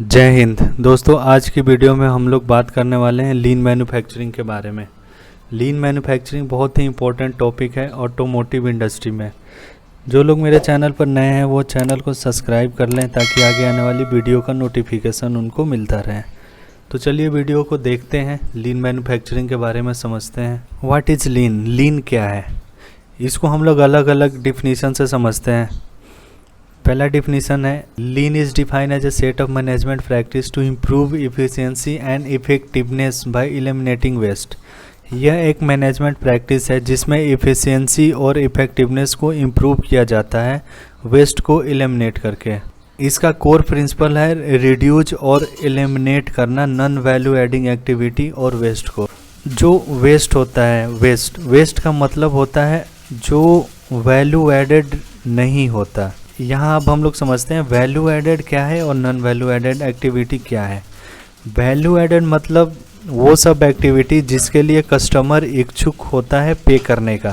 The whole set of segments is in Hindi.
जय हिंद दोस्तों। आज की वीडियो में हम लोग बात करने वाले हैं लीन मैन्युफैक्चरिंग के बारे में। लीन मैन्युफैक्चरिंग बहुत ही इम्पोर्टेंट टॉपिक है ऑटोमोटिव इंडस्ट्री में। जो लोग मेरे चैनल पर नए हैं वो चैनल को सब्सक्राइब कर लें ताकि आगे आने वाली वीडियो का नोटिफिकेशन उनको मिलता रहे। तो चलिए वीडियो को देखते हैं, लीन मैन्युफैक्चरिंग के बारे में समझते हैं। व्हाट इज़ लीन? लीन क्या है? इसको हम लोग अलग अलग डिफिनीशन से समझते हैं। पहला डिफिनीशन है, lean is defined as a set of management practice to improve efficiency and effectiveness by eliminating waste. यह एक मैनेजमेंट प्रैक्टिस है जिसमें इफिशियंसी और इफेक्टिवनेस को इम्प्रूव किया जाता है वेस्ट को एलिमिनेट करके। इसका कोर प्रिंसिपल है रिड्यूज और एलिमिनेट करना नॉन वैल्यू एडिंग एक्टिविटी और वेस्ट को। जो वेस्ट होता है, वेस्ट का मतलब होता है जो वैल्यू एडेड नहीं होता। यहाँ अब हम लोग समझते हैं वैल्यू एडेड क्या है और नॉन वैल्यू एडेड एक्टिविटी क्या है। वैल्यू एडेड मतलब वो सब एक्टिविटी जिसके लिए कस्टमर इच्छुक होता है पे करने का।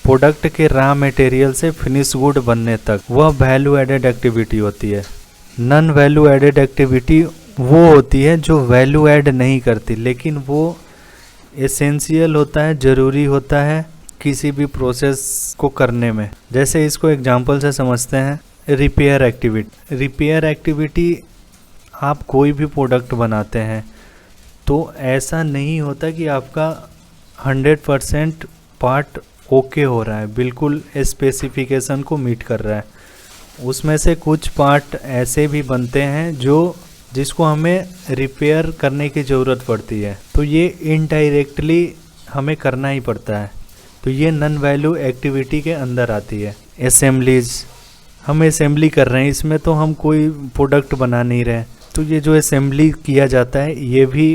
प्रोडक्ट के रॉ मटेरियल से फिनिश गुड बनने तक वह वैल्यू एडेड एक्टिविटी होती है। नॉन वैल्यू एडेड एक्टिविटी वो होती है जो वैल्यू ऐड नहीं करती लेकिन वो एसेंशियल होता है, ज़रूरी होता है किसी भी प्रोसेस को करने में। जैसे इसको एग्जांपल से समझते हैं, रिपेयर एक्टिविटी आप कोई भी प्रोडक्ट बनाते हैं तो ऐसा नहीं होता कि आपका 100% पार्ट ओके हो रहा है, बिल्कुल स्पेसिफिकेशन को मीट कर रहा है। उसमें से कुछ पार्ट ऐसे भी बनते हैं जिसको हमें रिपेयर करने की ज़रूरत पड़ती है, तो ये इनडायरेक्टली हमें करना ही पड़ता है। तो ये नॉन वैल्यू एक्टिविटी के अंदर आती है। असेंबलीज, हम असेंबली कर रहे हैं, इसमें तो हम कोई प्रोडक्ट बना नहीं रहे, तो ये जो असेंबली किया जाता है ये भी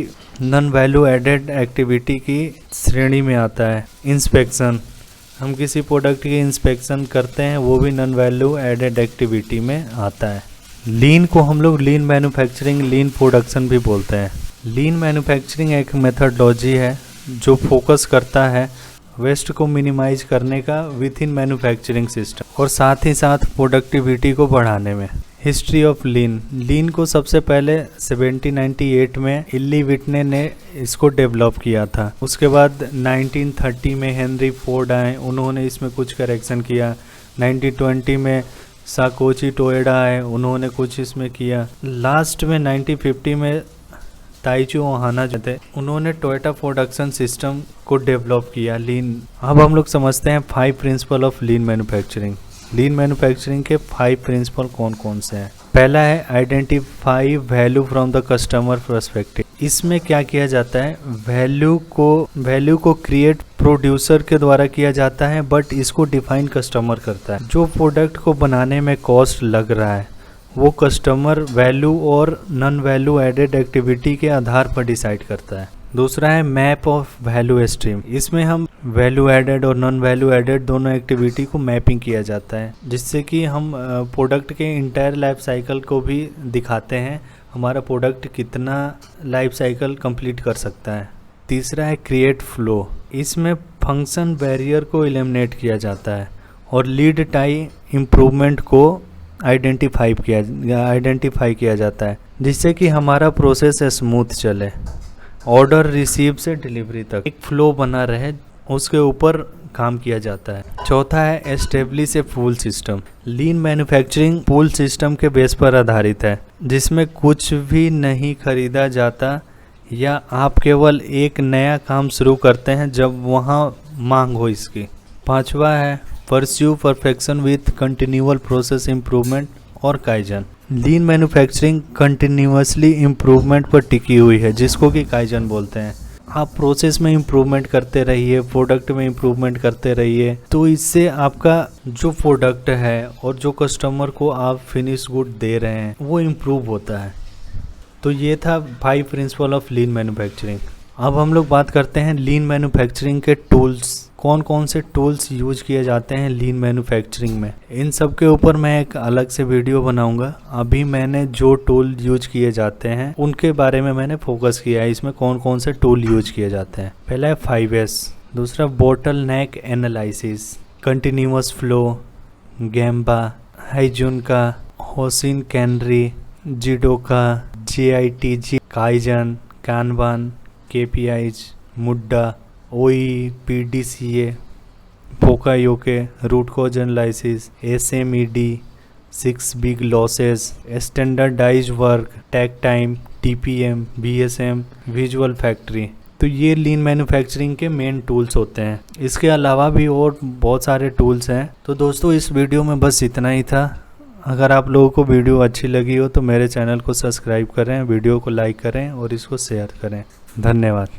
नॉन वैल्यू एडेड एक्टिविटी की श्रेणी में आता है। इंस्पेक्शन, हम किसी प्रोडक्ट की इंस्पेक्शन करते हैं, वो भी नॉन वैल्यू एडेड एक्टिविटी में आता है। लीन को हम लोग लीन मैन्युफैक्चरिंग, लीन प्रोडक्शन भी बोलते हैं। लीन मैन्युफैक्चरिंग एक मेथडोलॉजी है जो फोकस करता है वेस्ट को मिनिमाइज करने का विथ इन मैन्युफैक्चरिंग सिस्टम और साथ ही साथ प्रोडक्टिविटी को बढ़ाने में। हिस्ट्री ऑफ लीन को सबसे पहले 1798 में इली विटने ने इसको डेवलप किया था। उसके बाद 1930 में हेनरी फोर्ड आए, उन्होंने इसमें कुछ करेक्शन किया। 1920 में साकोची टोयोडा आए, उन्होंने कुछ इसमें किया। लास्ट में 1950 में ताइचू ओहाना जो थे, उन्होंने टोयोटा प्रोडक्शन सिस्टम को डेवलप किया लीन। अब हम लोग समझते हैं 5 principle of lean manufacturing. Lean manufacturing के 5 प्रिंसिपल कौन कौन से हैं? पहला है identify value from the customer perspective. इसमें क्या किया जाता है, वैल्यू को क्रिएट प्रोड्यूसर के द्वारा किया जाता है, बट इसको डिफाइन कस्टमर करता है। जो प्रोडक्ट को बनाने में कॉस्ट लग रहा है वो कस्टमर वैल्यू और नॉन वैल्यू एडेड एक्टिविटी के आधार पर डिसाइड करता है। दूसरा है मैप ऑफ वैल्यू स्ट्रीम। इसमें हम वैल्यू एडेड और नॉन वैल्यू एडेड दोनों एक्टिविटी को मैपिंग किया जाता है, जिससे कि हम प्रोडक्ट के इंटायर लाइफ साइकिल को भी दिखाते हैं, हमारा प्रोडक्ट कितना लाइफ साइकिल कंप्लीट कर सकता है। तीसरा है क्रिएट फ्लो। इसमें फंक्शन बैरियर को एलिमिनेट किया जाता है और लीड टाइम इम्प्रूवमेंट को आइडेंटिफाई किया जाता है, जिससे कि हमारा प्रोसेस स्मूथ चले, ऑर्डर रिसीव से डिलीवरी तक एक फ्लो बना रहे, उसके ऊपर काम किया जाता है। चौथा है एस्टेब्लिश ए पूल सिस्टम। लीन मैन्युफैक्चरिंग पूल सिस्टम के बेस पर आधारित है, जिसमें कुछ भी नहीं खरीदा जाता या आप केवल एक नया काम शुरू करते हैं जब वहाँ मांग हो इसकी। पांचवा है pursue perfection with continual process improvement और kaizen. Lean manufacturing continuously improvement पर टिकी हुई है, जिसको कि काइजन बोलते हैं। आप प्रोसेस में इम्प्रूवमेंट करते रहिए, प्रोडक्ट में इम्प्रूवमेंट करते रहिए, तो इससे आपका जो प्रोडक्ट है और जो कस्टमर को आप फिनिश गुड दे रहे हैं वो इम्प्रूव होता है। तो ये था 5 प्रिंसिपल ऑफ लीन मैन्युफैक्चरिंग। अब हम लोग बात करते हैं लीन मैन्युफैक्चरिंग के टूल्स। कौन कौन से टूल्स यूज किए जाते हैं लीन मैन्युफैक्चरिंग में, इन सब के ऊपर मैं एक अलग से वीडियो बनाऊंगा। अभी मैंने जो टूल यूज किए जाते हैं उनके बारे में मैंने फोकस किया है। इसमें कौन कौन से टूल यूज किए जाते हैं, पहला है 5S, दूसरा bottle neck analysis, continuous flow, gemba, heijunka, hoshin kanri, jidoka, JITG, kaizen, kanban, KPIs, muda, OE, PDCA, poka yoke, root cause analysis, SMED, 6 big losses, standardise work, takt time, TPM, BSM, visual factory. तो ये लीन मैन्युफैक्चरिंग के मेन टूल्स होते हैं। इसके अलावा भी और बहुत सारे टूल्स हैं। तो दोस्तों इस वीडियो में बस इतना ही था। अगर आप लोगों को वीडियो अच्छी लगी हो तो मेरे चैनल को सब्सक्राइब करें, वीडियो को लाइक करें और इसको शेयर करें। धन्यवाद।